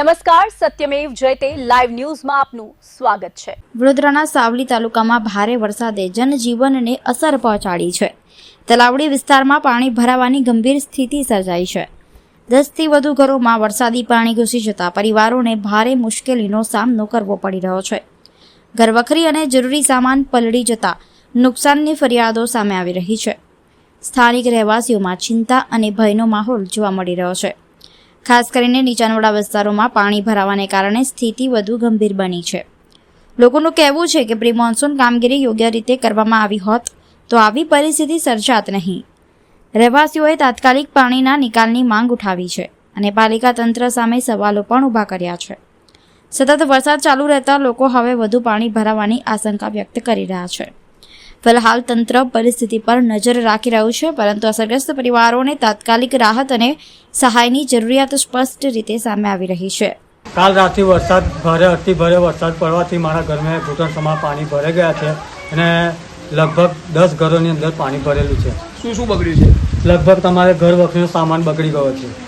નમસ્કાર, સત્યમેવ જયતે લાઈવ ન્યૂઝમાં આપનું સ્વાગત છે। વડોદરાના સાવલી તાલુકામાં ભારે વરસાદે જનજીવનને અસર પહોંચાડી છે। તલાવડી વિસ્તારમાં પાણી ભરાવાની ગંભીર સ્થિતિ સર્જાઈ છે। 10 થી વધુ ઘરોમાં વરસાદી પાણી ઘૂસી જતા પરિવારોને ભારે મુશ્કેલીનો સામનો કરવો પડી રહ્યો છે। ઘરવખરી અને જરૂરી સામાન પલળી જતા નુકસાનની ફરિયાદો સામે આવી રહી છે। સ્થાનિક રહેવાસીઓમાં ચિંતા અને ભયનો માહોલ જોવા મળી રહ્યો છે। ખાસ કરીને નીચાણવાળા વિસ્તારોમાં પાણી ભરાવાને કારણે સ્થિતિ વધુ ગંભીર બની છે। લોકોનું કહેવું છે કે પ્રી મોન્સૂન કામગીરી યોગ્ય રીતે કરવામાં આવી હોત તો આવી પરિસ્થિતિ સર્જાત નહીં। રહેવાસીઓએ તાત્કાલિક પાણીના નિકાલની માંગ ઉઠાવી છે અને પાલિકા તંત્ર સામે સવાલો પણ ઊભા કર્યા છે। સતત વરસાદ ચાલુ રહેતા લોકો હવે વધુ પાણી ભરાવાની આશંકા વ્યક્ત કરી રહ્યા છે। ફિલહાલ તંત્ર પરિસ્થિતિ પર નજર રાખી રહ્યું છે, પરંતુ અસરગ્રસ્ત પરિવારોને તાત્કાલિક રાહત અને સહાયની જરૂરિયાત સ્પષ્ટ રીતે સામે આવી રહી છે। કાલ રાતથી વરસાદ અતિ ભારે વરસાદ પડવાથી મારા ઘરમાં ઘૂંટણ સમા પાણી ભરાઈ ગયા છે અને લગભગ 10 ઘરોની અંદર પાણી ભરેલું છે। શું બગડ્યું છે? લગભગ તમારે ઘર વખરીનો સામાન બગડી ગયો છે।